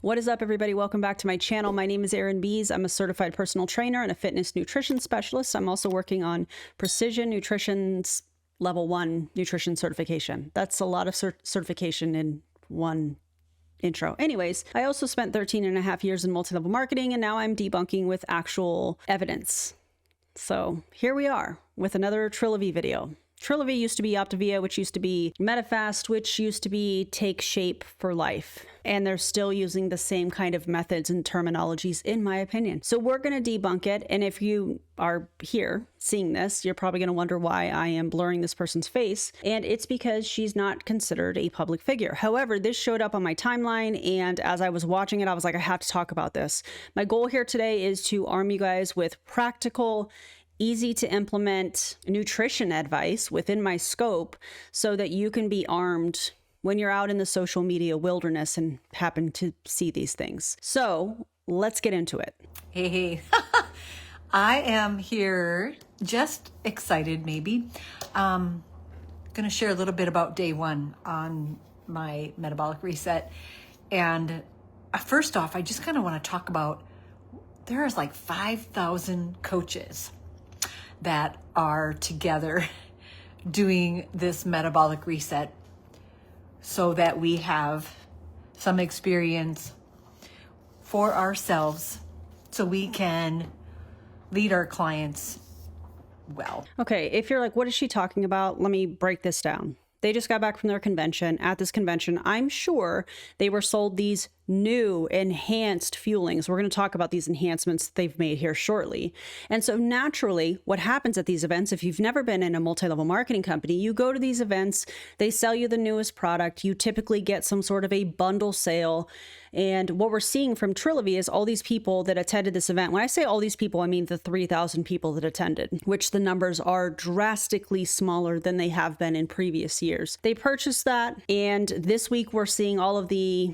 What is up, everybody? Welcome back to my channel. My name is Erin Bies. I'm a certified personal trainer and a fitness nutrition specialist. I'm also working on Precision Nutrition's Level 1 nutrition certification. That's a lot of certification in one intro. Anyways, I also spent 13 and a half years in multi-level marketing, and now I'm debunking with actual evidence. So here we are with another Trilivy video. Trilivy used to be Optavia, which used to be Medifast, which used to be Take Shape for Life. And they're still using the same kind of methods and terminologies, in my opinion. So we're going to debunk it. And if you are here seeing this, you're probably going to wonder why I am blurring this person's face. And it's because she's not considered a public figure. However, this showed up on my timeline. And as I was watching it, I was like, I have to talk about this. My goal here today is to arm you guys with practical, easy to implement nutrition advice within my scope so that you can be armed when you're out in the social media wilderness and happen to see these things. So let's get into it. Hey. I am here just excited, maybe. Going to share a little bit about day one on my metabolic reset. And first off, I just kind of want to talk about, there's like 5,000 coaches that are together doing this metabolic reset so that we have some experience for ourselves so we can lead our clients well. Okay, if you're like, what is she talking about? Let me break this down. They just got back from their convention. At this convention, I'm sure they were sold these new enhanced Fuelings. We're going to talk about these enhancements they've made here shortly. And so naturally, what happens at these events, if you've never been in a multi-level marketing company, you go to these events, they sell you the newest product. You typically get some sort of a bundle sale. And what we're seeing from Trilivy is all these people that attended this event. When I say all these people, I mean the 3,000 people that attended, which the numbers are drastically smaller than they have been in previous years. They purchased that. And this week we're seeing all of the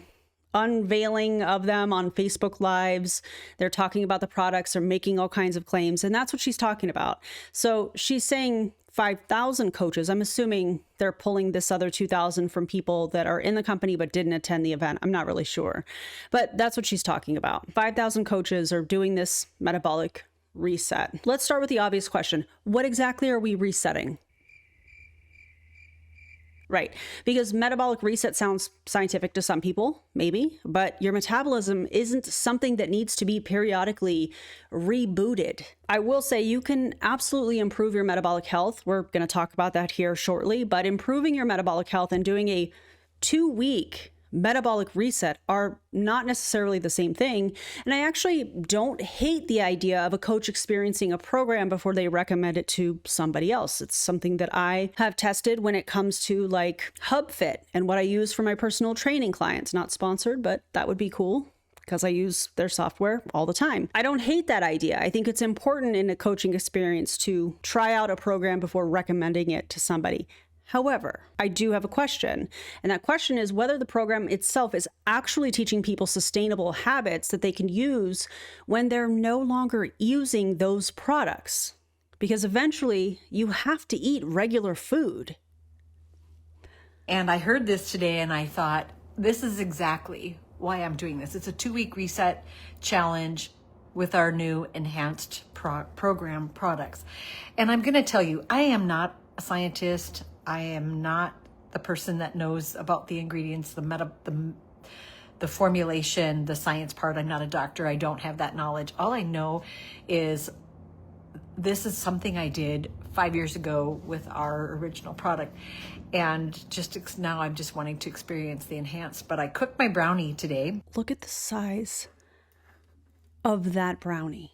unveiling of them on Facebook Lives. They're talking about the products, they're making all kinds of claims, and that's what she's talking about. So she's saying 5,000 coaches. I'm assuming they're pulling this other 2,000 from people that are in the company but didn't attend the event. I'm not really sure, but that's what she's talking about. 5,000 coaches are doing this metabolic reset. Let's start with the obvious question. What exactly are we resetting? Right, because metabolic reset sounds scientific to some people, maybe, but your metabolism isn't something that needs to be periodically rebooted. I will say you can absolutely improve your metabolic health. We're going to talk about that here shortly, but improving your metabolic health and doing a 2-week metabolic reset are not necessarily the same thing. And I actually don't hate the idea of a coach experiencing a program before they recommend it to somebody else. It's something that I have tested when it comes to like HubFit and what I use for my personal training clients. Not sponsored, but that would be cool because I use their software all the time. I don't hate that idea. I think it's important in a coaching experience to try out a program before recommending it to somebody. However, I do have a question, and that question is whether the program itself is actually teaching people sustainable habits that they can use when they're no longer using those products. Because eventually, you have to eat regular food. And I heard this today and I thought, this is exactly why I'm doing this. It's a 2-week reset challenge with our new enhanced program products. And I'm going to tell you, I am not a scientist. I am not the person that knows about the ingredients, the formulation, the science part. I'm not a doctor. I don't have that knowledge. All I know is this is something I did 5 years ago with our original product. And just now I'm just wanting to experience the enhanced. But I cooked my brownie today. Look at the size of that brownie.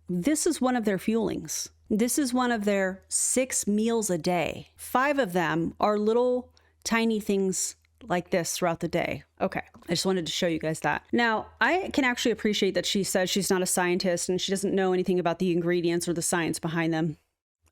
This is one of their Fuelings. This is one of their 6 meals a day. 5 of them are little tiny things like this throughout the day. Okay, I just wanted to show you guys that. Now, I can actually appreciate that she says she's not a scientist and she doesn't know anything about the ingredients or the science behind them.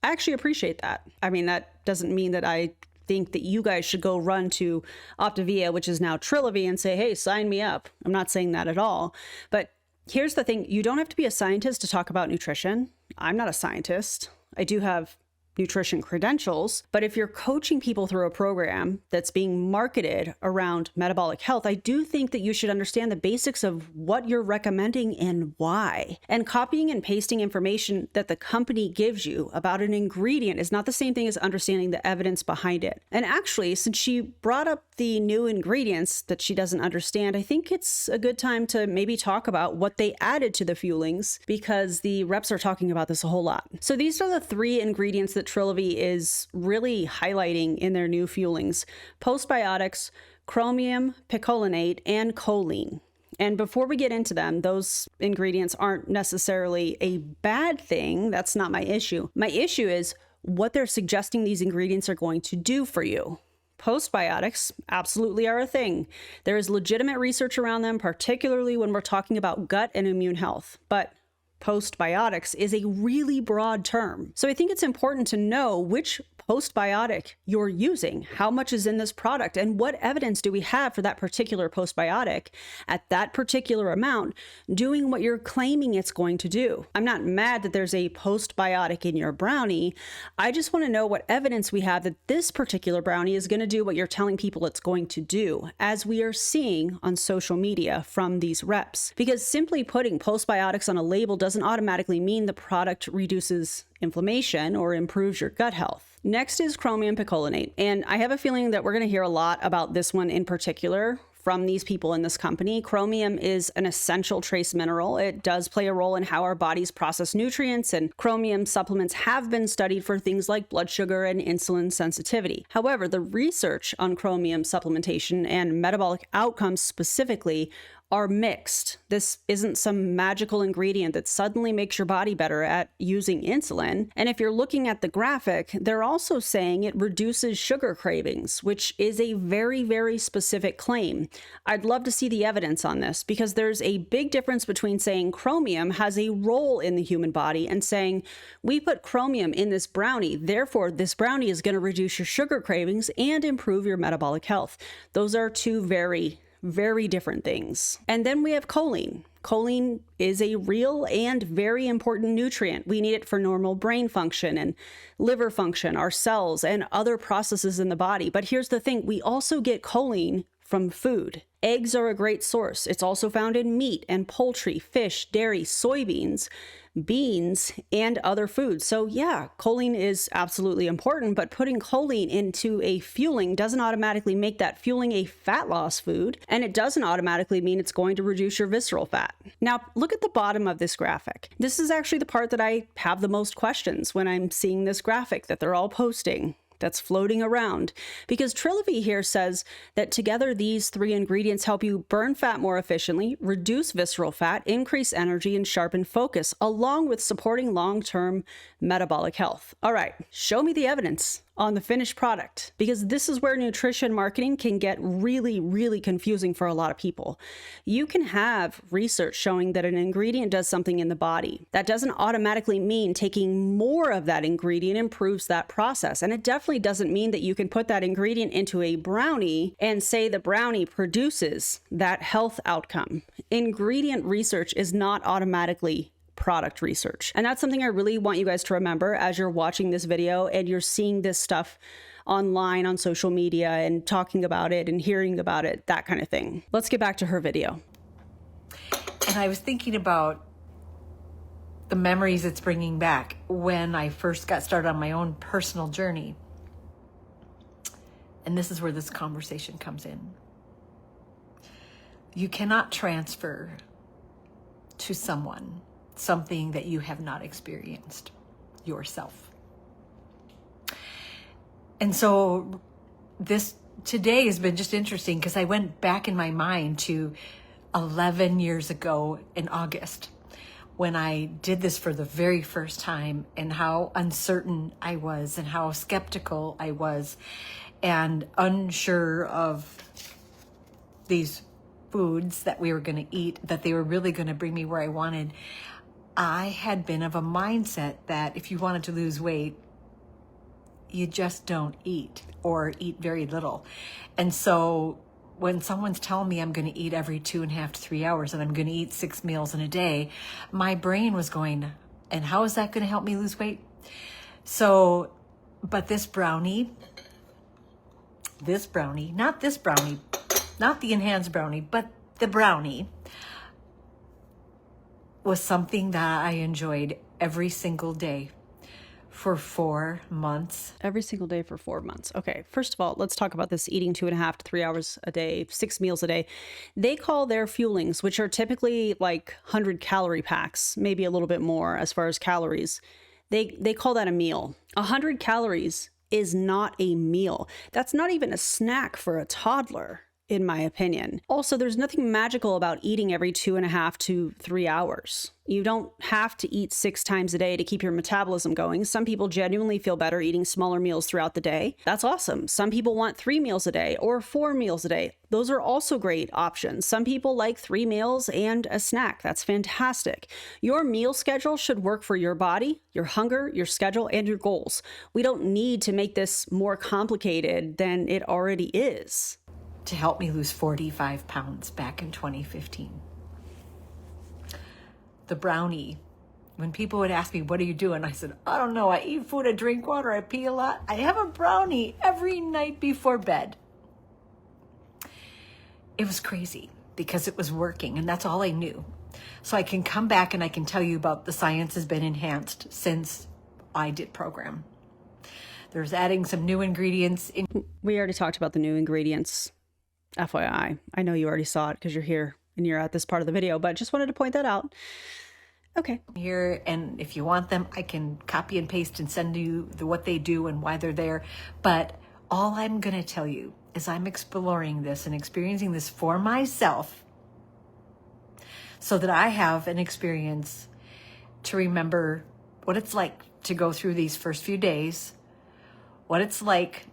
I actually appreciate that. I mean, that doesn't mean that I think that you guys should go run to Optavia, which is now Trilivy, and say, hey, sign me up. I'm not saying that at all. But here's the thing. You don't have to be a scientist to talk about nutrition. I'm not a scientist. I do have nutrition credentials. But if you're coaching people through a program that's being marketed around metabolic health, I do think that you should understand the basics of what you're recommending and why. And copying and pasting information that the company gives you about an ingredient is not the same thing as understanding the evidence behind it. And actually, since she brought up the new ingredients that she doesn't understand, I think it's a good time to maybe talk about what they added to the Fuelings, because the reps are talking about this a whole lot. So these are the 3 ingredients that Trilivy is really highlighting in their new Fuelings: postbiotics, chromium, picolinate, and choline. And before we get into them, those ingredients aren't necessarily a bad thing. That's not my issue. My issue is what they're suggesting these ingredients are going to do for you. Postbiotics absolutely are a thing. There is legitimate research around them, particularly when we're talking about gut and immune health. But postbiotics is a really broad term. So I think it's important to know which postbiotic you're using, how much is in this product, and what evidence do we have for that particular postbiotic at that particular amount doing what you're claiming it's going to do. I'm not mad that there's a postbiotic in your brownie. I just want to know what evidence we have that this particular brownie is going to do what you're telling people it's going to do, as we are seeing on social media from these reps. Because simply putting postbiotics on a label doesn't automatically mean the product reduces inflammation or improves your gut health. Next is chromium picolinate, and I have a feeling that we're going to hear a lot about this one in particular from these people in this company. Chromium is an essential trace mineral. It does play a role in how our bodies process nutrients, and chromium supplements have been studied for things like blood sugar and insulin sensitivity. However, the research on chromium supplementation and metabolic outcomes specifically are mixed. This isn't some magical ingredient that suddenly makes your body better at using insulin. And if you're looking at the graphic, they're also saying it reduces sugar cravings, which is a very, very specific claim. I'd love to see the evidence on this, because there's a big difference between saying chromium has a role in the human body and saying we put chromium in this brownie, therefore this brownie is going to reduce your sugar cravings and improve your metabolic health. Those are two very different things. And then we have choline. Choline is a real and very important nutrient. We need it for normal brain function and liver function, our cells, and other processes in the body. But here's the thing, we also get choline from food. Eggs are a great source. It's also found in meat and poultry, fish, dairy, soybeans, beans, and other foods. So yeah, choline is absolutely important, but putting choline into a fueling doesn't automatically make that fueling a fat loss food, and it doesn't automatically mean it's going to reduce your visceral fat. Now, look at the bottom of this graphic. This is actually the part that I have the most questions when I'm seeing this graphic that they're all posting that's floating around, because Trilivy here says that together these 3 ingredients help you burn fat more efficiently, reduce visceral fat, increase energy, and sharpen focus, along with supporting long-term metabolic health. All right, show me the evidence on the finished product, because this is where nutrition marketing can get really confusing for a lot of people. You can have research showing that an ingredient does something in the body. That doesn't automatically mean taking more of that ingredient improves that process. And it definitely doesn't mean that you can put that ingredient into a brownie and say the brownie produces that health outcome. Ingredient research is not automatically product research. And that's something I really want you guys to remember as you're watching this video and you're seeing this stuff online on social media and talking about it and hearing about it, that kind of thing. Let's get back to her video. And I was thinking about the memories it's bringing back when I first got started on my own personal journey. And this is where this conversation comes in. You cannot transfer to someone something that you have not experienced yourself. And so this today has been just interesting because I went back in my mind to 11 years ago in August when I did this for the very first time, and how uncertain I was and how skeptical I was and unsure of these foods that we were going to eat, that they were really going to bring me where I wanted. I had been of a mindset that if you wanted to lose weight, you just don't eat or eat very little. And so when someone's telling me I'm going to eat every 2.5 to 3 hours and I'm going to eat 6 meals in a day, my brain was going, and how is that going to help me lose weight? So But this brownie, not this brownie, not the enhanced brownie, but the brownie was something that I enjoyed every single day for 4 months. Every single day for 4 months. Okay, first of all, let's talk about this eating 2.5 to 3 hours a day, 6 meals a day. They call their Fuelings, which are typically like 100-calorie packs, maybe a little bit more as far as calories. They call that a meal. 100 calories is not a meal. That's not even a snack for a toddler, in my opinion. Also, there's nothing magical about eating every 2.5 to 3 hours. You don't have to eat 6 times a day to keep your metabolism going. Some people genuinely feel better eating smaller meals throughout the day. That's awesome. Some people want 3 meals a day or 4 meals a day. Those are also great options. Some people like 3 meals and a snack. That's fantastic. Your meal schedule should work for your body, your hunger, your schedule, and your goals. We don't need to make this more complicated than it already is. To help me lose 45 pounds back in 2015. The brownie, when people would ask me, what are you doing? I said, I don't know. I eat food, I drink water, I pee a lot. I have a brownie every night before bed. It was crazy because it was working and that's all I knew. So I can come back and I can tell you about the science has been enhanced since I did program. There's adding some new ingredients in. We already talked about the new ingredients. FYI, I know you already saw it because you're here and you're at this part of the video, but just wanted to point that out. Okay. Here, and if you want them, I can copy and paste and send you what they do and why they're there. But all I'm going to tell you is I'm exploring this and experiencing this for myself so that I have an experience to remember what it's like to go through these first few days, what it's like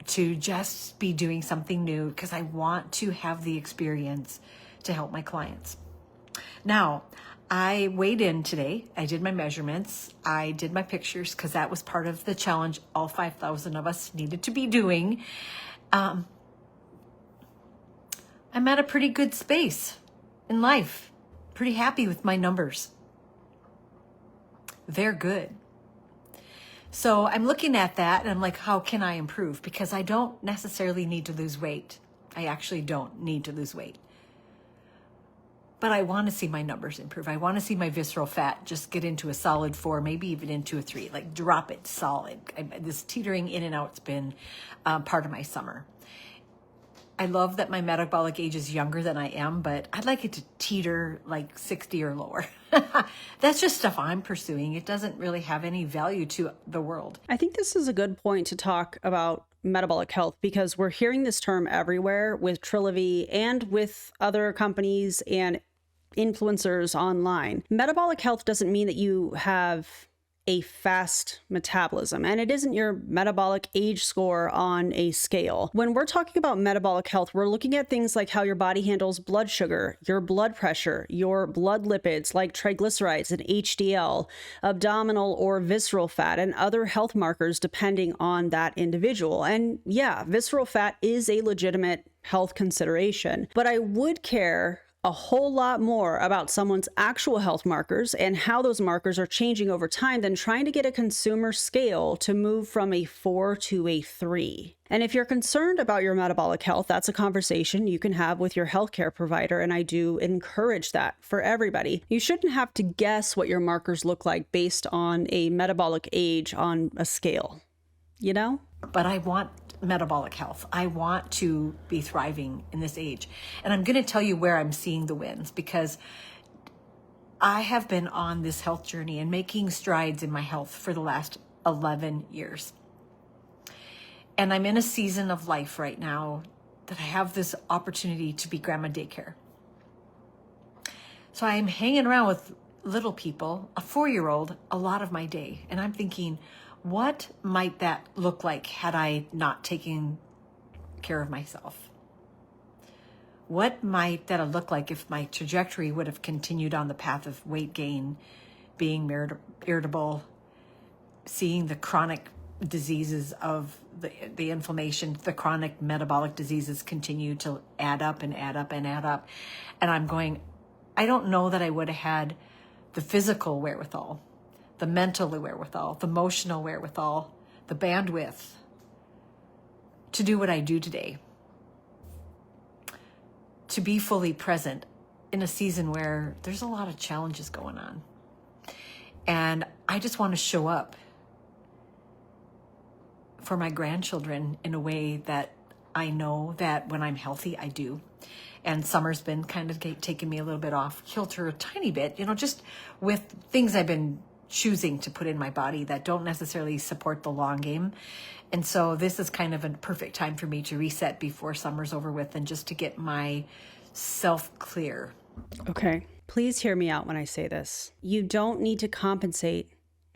to just be doing something new, because I want to have the experience to help my clients. Now, I weighed in today. I did my measurements. I did my pictures because that was part of the challenge all 5,000 of us needed to be doing. I'm at a pretty good space in life. Pretty happy with my numbers. They're good. So I'm looking at that and I'm like, how can I improve? Because I don't necessarily need to lose weight. I actually don't need to lose weight. But I want to see my numbers improve. I want to see my visceral fat just get into a solid 4, maybe even into a 3, like drop it solid. This teetering in and out's been part of my summer. I love that my metabolic age is younger than I am, but I'd like it to teeter like 60 or lower. That's just stuff I'm pursuing. It doesn't really have any value to the world. I think this is a good point to talk about metabolic health because we're hearing this term everywhere with Trilivy and with other companies and influencers online. Metabolic health doesn't mean that you have a fast metabolism, and it isn't your metabolic age score on a scale. When we're talking about metabolic health, we're looking at things like how your body handles blood sugar, your blood pressure, your blood lipids like triglycerides and HDL, abdominal or visceral fat, and other health markers depending on that individual. And yeah, visceral fat is a legitimate health consideration, but I would care a whole lot more about someone's actual health markers and how those markers are changing over time than trying to get a consumer scale to move from a 4 to a 3. And if you're concerned about your metabolic health, that's a conversation you can have with your healthcare provider, and I do encourage that for everybody. You shouldn't have to guess what your markers look like based on a metabolic age on a scale, you know? But I want metabolic health. I want to be thriving in this age. And I'm going to tell you where I'm seeing the wins, because I have been on this health journey and making strides in my health for the last 11 years. And I'm in a season of life right now that I have this opportunity to be grandma daycare. So I'm hanging around with little people, a 4-year-old, a lot of my day. And I'm thinking, what might that look like had I not taken care of myself? What might that look like if my trajectory would have continued on the path of weight gain, being irritable, seeing the chronic diseases of the inflammation, the chronic metabolic diseases continue to add up and add up and add up. And I'm going, I don't know that I would have had the physical wherewithal, the mental wherewithal, the emotional wherewithal, the bandwidth to do what I do today, to be fully present in a season where there's a lot of challenges going on. And I just want to show up for my grandchildren in a way that I know that when I'm healthy, I do. And summer's been kind of taking me a little bit off kilter a tiny bit, just with things I've been choosing to put in my body that don't necessarily support the long game. And so this is kind of a perfect time for me to reset before summer's over with and just to get myself clear. Okay. Please hear me out when I say this. You don't need to compensate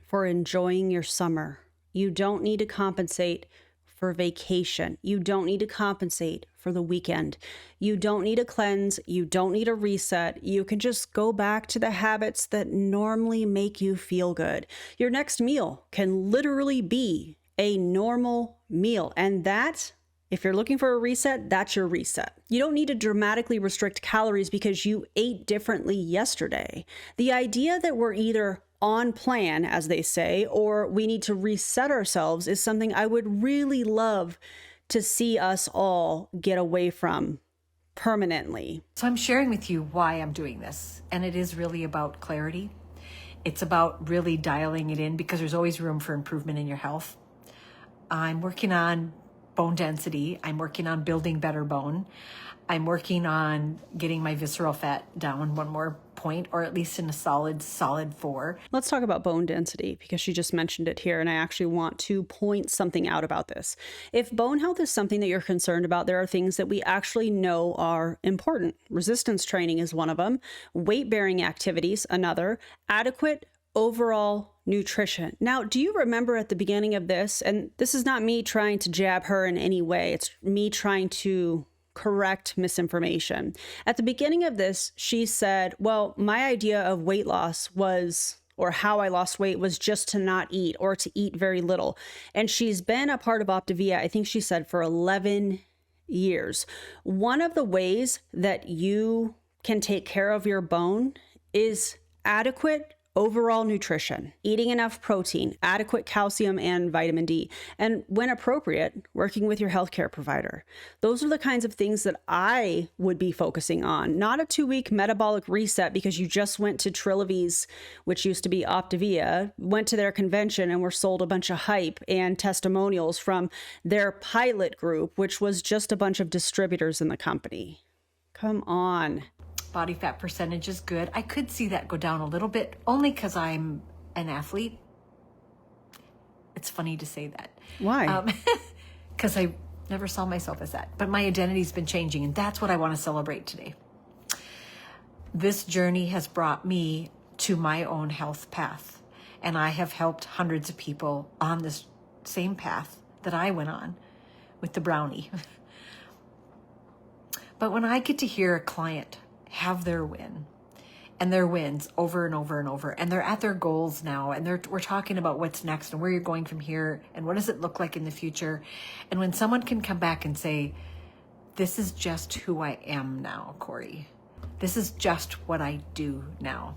for enjoying your summer. You don't need to compensate for vacation. You don't need to compensate for the weekend. You don't need a cleanse. You don't need a reset. You can just go back to the habits that normally make you feel good. Your next meal can literally be a normal meal. And that, if you're looking for a reset, that's your reset. You don't need to dramatically restrict calories because you ate differently yesterday. The idea that we're either on plan, as they say, or we need to reset ourselves is something I would really love to see us all get away from permanently. So I'm sharing with you why I'm doing this. And it is really about clarity. It's about really dialing it in because there's always room for improvement in your health. I'm working on bone density. I'm working on building better bone. I'm working on getting my visceral fat down one more point, or at least in a solid 4. Let's talk about bone density because she just mentioned it here, and I actually want to point something out about this. If bone health is something that you're concerned about, there are things that we actually know are important. Resistance training is one of them. Weight-bearing activities, another. Adequate overall nutrition. Now, do you remember at the beginning of this, and this is not me trying to jab her in any way, it's me trying to correct misinformation. At the beginning of this, she said, well, my idea of weight loss was, or how I lost weight was just to not eat or to eat very little. And she's been a part of Optavia, I think she said, for 11 years. One of the ways that you can take care of your bone is adequate overall nutrition, eating enough protein, adequate calcium and vitamin D, and when appropriate, working with your healthcare provider. Those are the kinds of things that I would be focusing on, not a 2-week metabolic reset because you just went to Trilivy's, which used to be Optavia, went to their convention and were sold a bunch of hype and testimonials from their pilot group, which was just a bunch of distributors in the company. Come on. Body fat percentage is good. I could see that go down a little bit only because I'm an athlete. It's funny to say that. Why? Because I never saw myself as that. But my identity's been changing, and that's what I want to celebrate today. This journey has brought me to my own health path, and I have helped hundreds of people on this same path that I went on with the brownie. But when I get to hear a client have their win and their wins over and over and over, and they're at their goals now, and we're talking about what's next and where you're going from here and what does it look like in the future. And when someone can come back and say, this is just who I am now, Corey. This is just what I do now.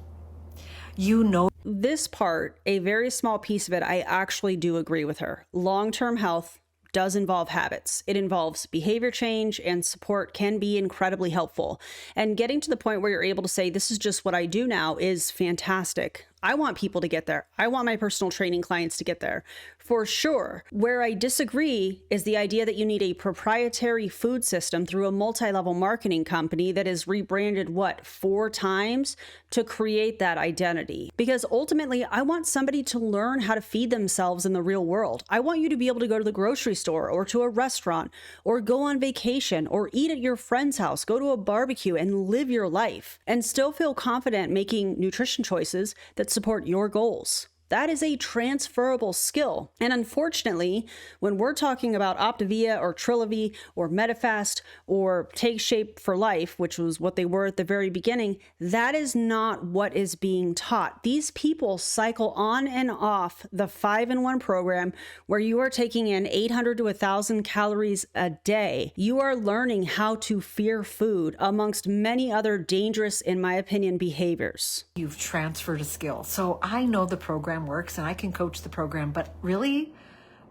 This part, a very small piece of it, I actually do agree with her. Long-term health does involve habits. It involves behavior change, and support can be incredibly helpful. And getting to the point where you're able to say, this is just what I do now is fantastic. I want people to get there. I want my personal training clients to get there for sure. Where I disagree is the idea that you need a proprietary food system through a multi-level marketing company that is rebranded, 4 times to create that identity. Because ultimately, I want somebody to learn how to feed themselves in the real world. I want you to be able to go to the grocery store or to a restaurant or go on vacation or eat at your friend's house, go to a barbecue and live your life and still feel confident making nutrition choices that support your goals. That is a transferable skill. And unfortunately, when we're talking about Optavia or Trilivy or Medifast or Take Shape for Life, which was what they were at the very beginning, that is not what is being taught. These people cycle on and off the 5-in-1 program where you are taking in 800 to 1,000 calories a day. You are learning how to fear food amongst many other dangerous, in my opinion, behaviors. You've transferred a skill. So I know the program works and I can coach the program, but really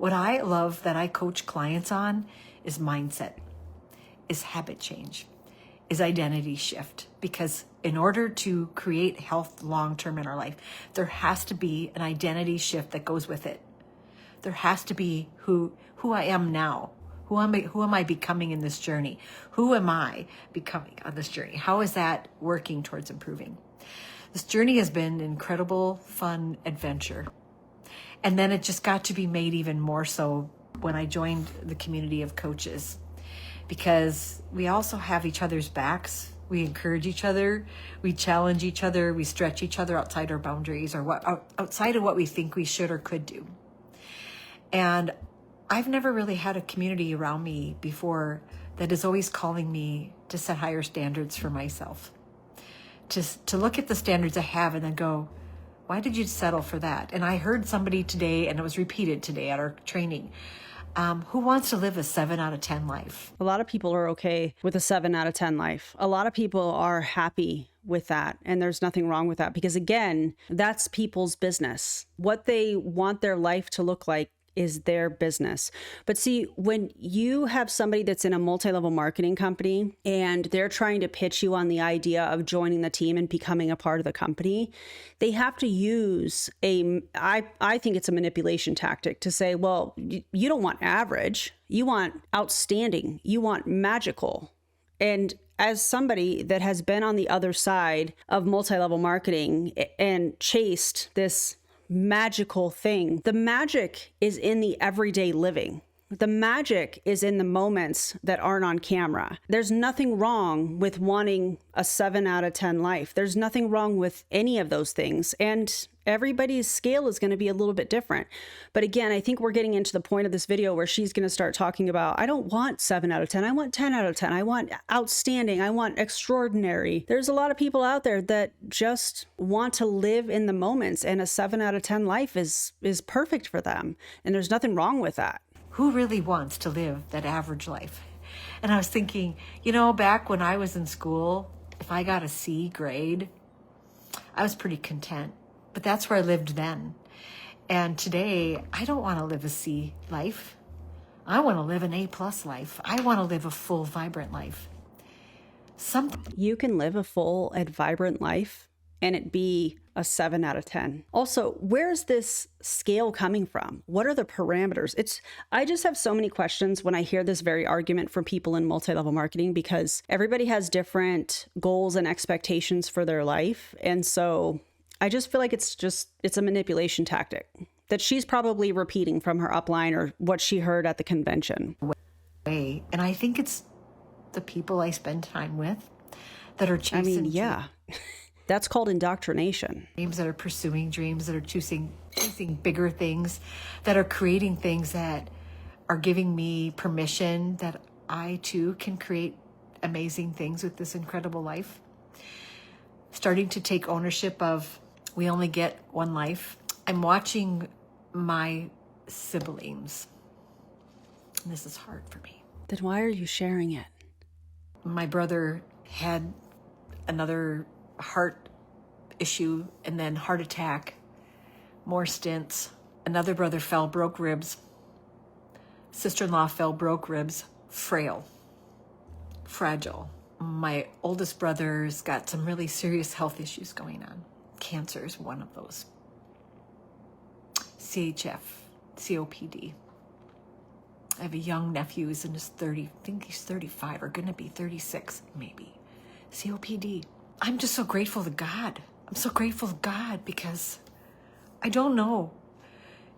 What I love that I coach clients on is mindset, is habit change, is identity shift. Because in order to create health long-term in our life, there has to be an identity shift that goes with it. There has to be who I am now. Who am I becoming in this journey? Who am I becoming on this journey? How is that working towards improving? This journey has been an incredible, fun adventure. And then it just got to be made even more so when I joined the community of coaches, because we also have each other's backs. We encourage each other. We challenge each other. We stretch each other outside our boundaries, or outside of what we think we should or could do. And I've never really had a community around me before that is always calling me to set higher standards for myself. To look at the standards I have and then go, why did you settle for that? And I heard somebody today, and it was repeated today at our training, who wants to live a 7 out of 10 life? A lot of people are okay with a 7 out of 10 life. A lot of people are happy with that. And there's nothing wrong with that, because again, that's people's business. What they want their life to look like is their business. But see, when you have somebody that's in a multi-level marketing company and they're trying to pitch you on the idea of joining the team and becoming a part of the company, they have to use I think it's a manipulation tactic to say, well, you don't want average, you want outstanding, you want magical. And as somebody that has been on the other side of multi-level marketing and chased this magical thing, the magic is in the everyday living. The magic is in the moments that aren't on camera. There's nothing wrong with wanting a 7 out of 10 life. There's nothing wrong with any of those things. And everybody's scale is going to be a little bit different. But again, I think we're getting into the point of this video where she's going to start talking about, I don't want 7 out of 10. I want 10 out of 10. I want outstanding. I want extraordinary. There's a lot of people out there that just want to live in the moments, and a 7 out of 10 life is perfect for them. And there's nothing wrong with that. Who really wants to live that average life? And I was thinking, back when I was in school, if I got a C grade, I was pretty content. But that's where I lived then. And today, I don't want to live a C life. I want to live an A+ life. I want to live a full, vibrant life. You can live a full and vibrant life and it be a 7 out of 10. Also, where's this scale coming from? What are the parameters? I just have so many questions when I hear this very argument from people in multi-level marketing, because everybody has different goals and expectations for their life. And so I just feel like it's a manipulation tactic that she's probably repeating from her upline or what she heard at the convention. And I think it's the people I spend time with that are chasing. Yeah. That's called indoctrination. Dreams, that are pursuing dreams, that are chasing bigger things, that are creating things that are giving me permission that I too can create amazing things with this incredible life. Starting to take ownership of, we only get one life. I'm watching my siblings. And this is hard for me. Then why are you sharing it? My brother had another heart issue, and then heart attack, more stints. Another brother fell, broke ribs. Sister-in-law fell, broke ribs, fragile. My oldest brother's got some really serious health issues going on. Cancer is one of those. CHF, COPD. I have a young nephew who's in his 30s, I think he's 35 or gonna be 36 maybe. COPD. I'm just so grateful to God. I'm so grateful to God, because I don't know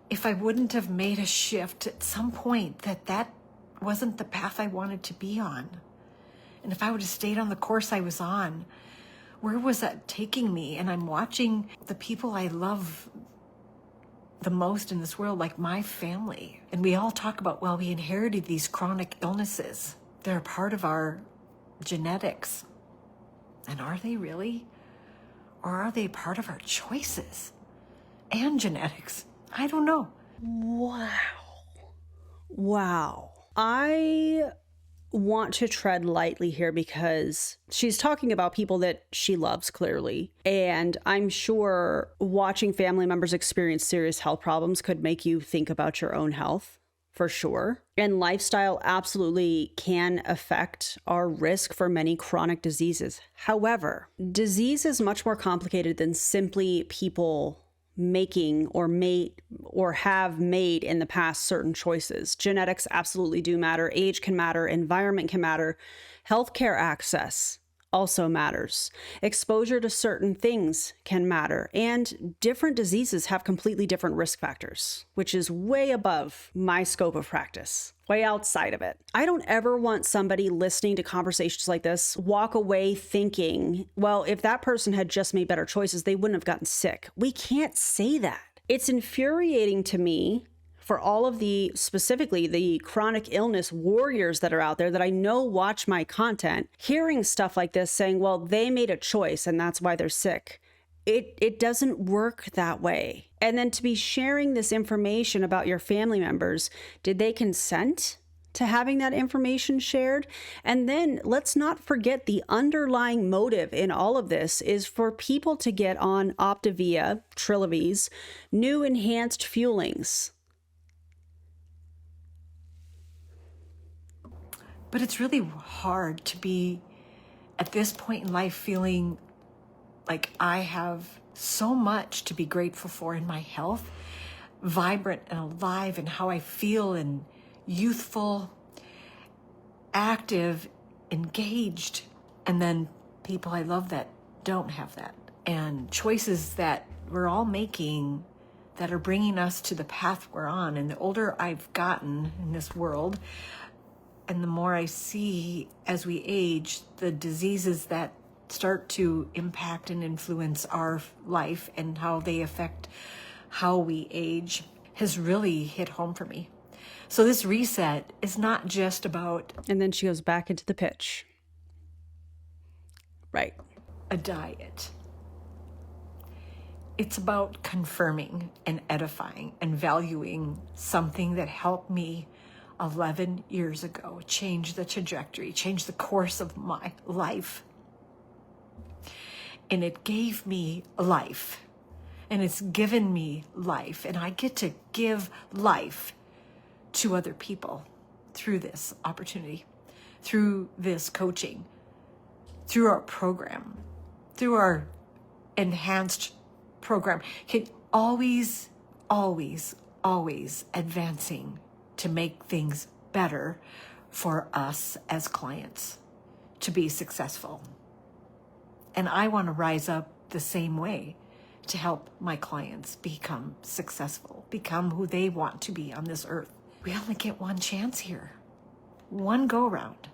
if I wouldn't have made a shift at some point that wasn't the path I wanted to be on. And if I would have stayed on the course I was on, where was that taking me? And I'm watching the people I love the most in this world, like my family. And we all talk about, well, we inherited these chronic illnesses. They're a part of our genetics. And are they really? Or are they part of our choices and genetics? I don't know. Wow. I want to tread lightly here because she's talking about people that she loves clearly. And I'm sure watching family members experience serious health problems could make you think about your own health. For sure. And lifestyle absolutely can affect our risk for many chronic diseases. However, disease is much more complicated than simply people making or have made in the past certain choices. Genetics absolutely do matter. Age can matter. Environment can matter. Healthcare access also matters. Exposure to certain things can matter. And different diseases have completely different risk factors, which is way above my scope of practice, way outside of it. I don't ever want somebody listening to conversations like this walk away thinking, well, if that person had just made better choices, they wouldn't have gotten sick. We can't say that. It's infuriating to me for all of specifically the chronic illness warriors that are out there that I know watch my content, hearing stuff like this saying, well, they made a choice and that's why they're sick. It doesn't work that way. And then to be sharing this information about your family members, did they consent to having that information shared? And then let's not forget the underlying motive in all of this is for people to get on Optavia, Trilivy's new enhanced Fuelings. But it's really hard to be at this point in life feeling like I have so much to be grateful for in my health, vibrant and alive in how I feel and youthful, active, engaged, and then people I love that don't have that. And choices that we're all making that are bringing us to the path we're on. And the older I've gotten in this world, and the more I see as we age, the diseases that start to impact and influence our life and how they affect how we age has really hit home for me. So this reset is not just about... And then she goes back into the pitch. Right. A diet. It's about confirming and edifying and valuing something that helped me 11 years ago, change the trajectory, change the course of my life. And it gave me life. And it's given me life. And I get to give life to other people through this opportunity, through this coaching, through our program, through our enhanced program. Always, always, always advancing to make things better for us as clients to be successful. And I want to rise up the same way to help my clients become successful, become who they want to be on this earth. We only get one chance here, one go round.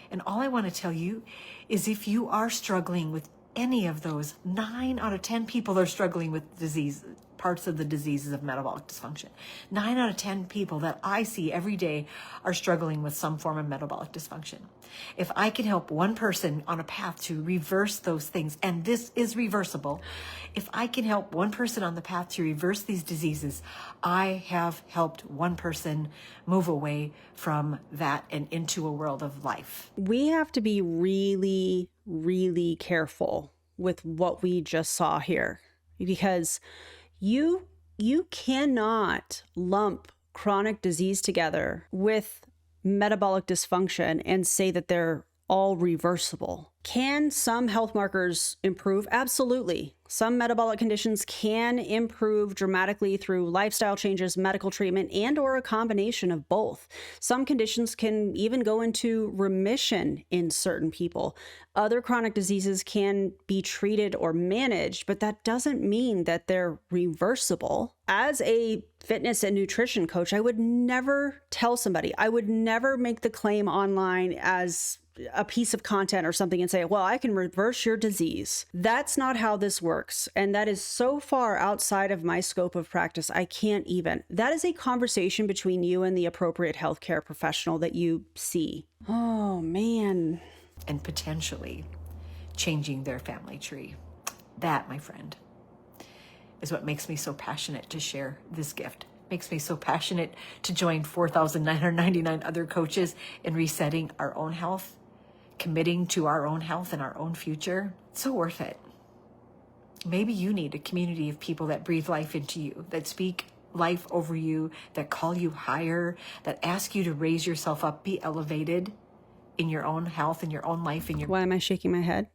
And all I want to tell you is if you are struggling with any of those, 9 out of 10 people are struggling with disease, parts of the diseases of metabolic dysfunction. 9 out of 10 people that I see every day are struggling with some form of metabolic dysfunction. If I can help one person on a path to reverse those things, and this is reversible, if I can help one person on the path to reverse these diseases, I have helped one person move away from that and into a world of life. We have to be really, really careful with what we just saw here, because you cannot lump chronic disease together with metabolic dysfunction and say that they're all reversible. Can some health markers improve? Absolutely. Some metabolic conditions can improve dramatically through lifestyle changes, medical treatment, and or a combination of both. Some conditions can even go into remission in certain people. Other chronic diseases can be treated or managed, but that doesn't mean that they're reversible. As a fitness and nutrition coach, I would never tell somebody, I would never make the claim online as a piece of content or something and say, well, I can reverse your disease. That's not how this works. And that is so far outside of my scope of practice, I can't even. That is a conversation between you and the appropriate healthcare professional that you see. Oh, man. And potentially changing their family tree. That, my friend, is what makes me so passionate to share this gift. Makes me so passionate to join 4,999 other coaches in resetting our own health, committing to our own health and our own future. It's so worth it. Maybe you need a community of people that breathe life into you, that speak life over you, that call you higher, that ask you to raise yourself up, be elevated in your own health, in your own life. Why am I shaking my head?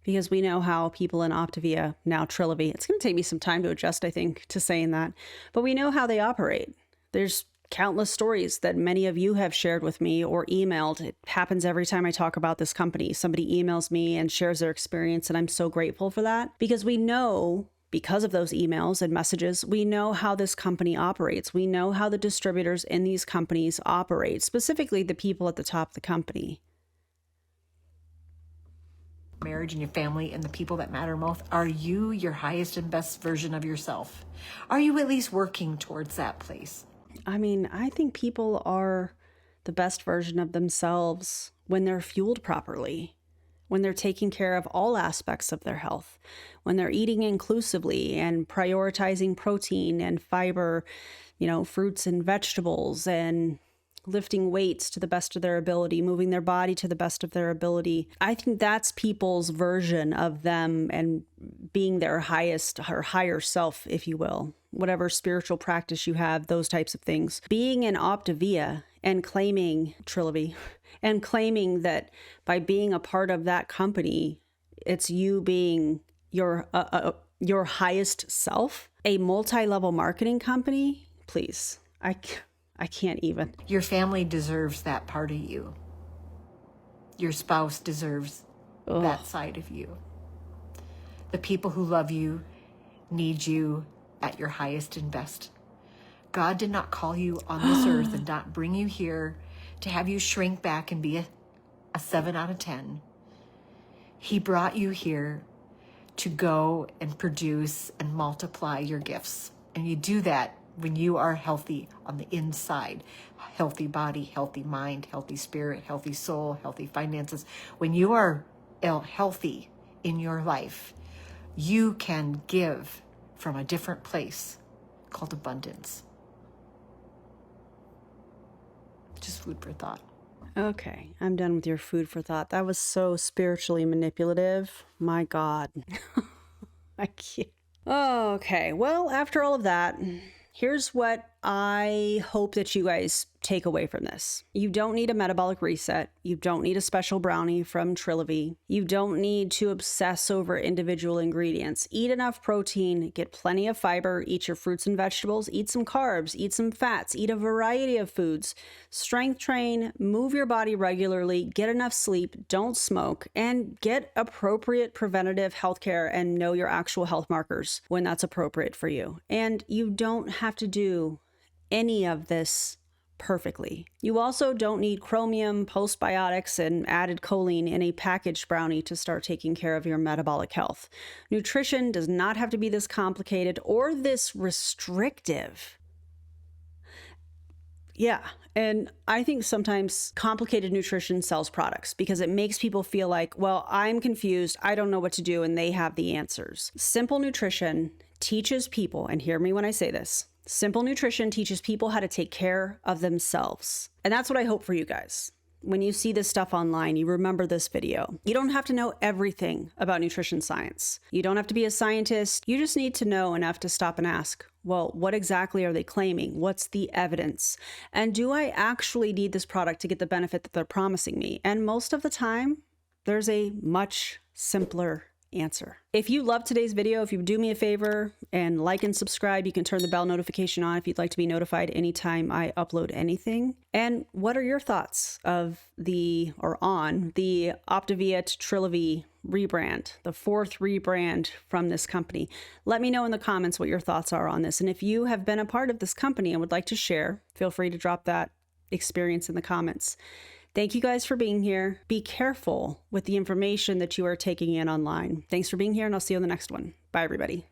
Because we know how people in Optavia, now Trilivy, it's going to take me some time to adjust, I think, to saying that, but we know how they operate. There's countless stories that many of you have shared with me or emailed. It happens every time I talk about this company. Somebody emails me and shares their experience, and I'm so grateful for that because we know, because of those emails and messages, we know how this company operates. We know how the distributors in these companies operate, specifically the people at the top of the company. Marriage and your family and the people that matter most. Are you your highest and best version of yourself? Are you at least working towards that place? I mean, I think people are the best version of themselves when they're fueled properly, when they're taking care of all aspects of their health, when they're eating inclusively and prioritizing protein and fiber, fruits and vegetables, and lifting weights to the best of their ability, moving their body to the best of their ability. I think that's people's version of them and being their highest or higher self, if you will, whatever spiritual practice you have, those types of things. Being in Optavia and claiming Trilivy and claiming that by being a part of that company, it's you being your highest self, a multi-level marketing company, please, I can't even. Your family deserves that part of you. Your spouse deserves that side of you. The people who love you need you at your highest and best. God did not call you on this earth and not bring you here to have you shrink back and be a 7 out of 10. He brought you here to go and produce and multiply your gifts. And you do that when you are healthy on the inside, healthy body, healthy mind, healthy spirit, healthy soul, healthy finances. When you are healthy in your life, you can give from a different place called abundance. Just food for thought. Okay, I'm done with your food for thought. That was so spiritually manipulative. My God. I can't. Okay, well, after all of that, here's what I hope that you guys take away from this. You don't need a metabolic reset. You don't need a special brownie from Trilivy. You don't need to obsess over individual ingredients. Eat enough protein, get plenty of fiber, eat your fruits and vegetables, eat some carbs, eat some fats, eat a variety of foods, strength train, move your body regularly, get enough sleep, don't smoke, and get appropriate preventative healthcare and know your actual health markers when that's appropriate for you. And you don't have to do any of this perfectly. You also don't need chromium, postbiotics, and added choline in a packaged brownie to start taking care of your metabolic health. Nutrition does not have to be this complicated or this restrictive. Yeah, and I think sometimes complicated nutrition sells products because it makes people feel like, well, I'm confused, I don't know what to do, and they have the answers. Simple nutrition teaches people, and hear me when I say this, simple nutrition teaches people how to take care of themselves. And that's what I hope for you guys. When you see this stuff online, you remember this video. You don't have to know everything about nutrition science. You don't have to be a scientist. You just need to know enough to stop and ask, well, what exactly are they claiming? What's the evidence? And do I actually need this product to get the benefit that they're promising me? And most of the time, there's a much simpler answer. If you love today's video, if you do me a favor and like and subscribe, you can turn the bell notification on if you'd like to be notified anytime I upload anything. And what are your thoughts on the Optavia to Trilivy rebrand, the 4th rebrand from this company? Let me know in the comments what your thoughts are on this. And if you have been a part of this company and would like to share, feel free to drop that experience in the comments. Thank you guys for being here. Be careful with the information that you are taking in online. Thanks for being here, and I'll see you on the next one. Bye, everybody.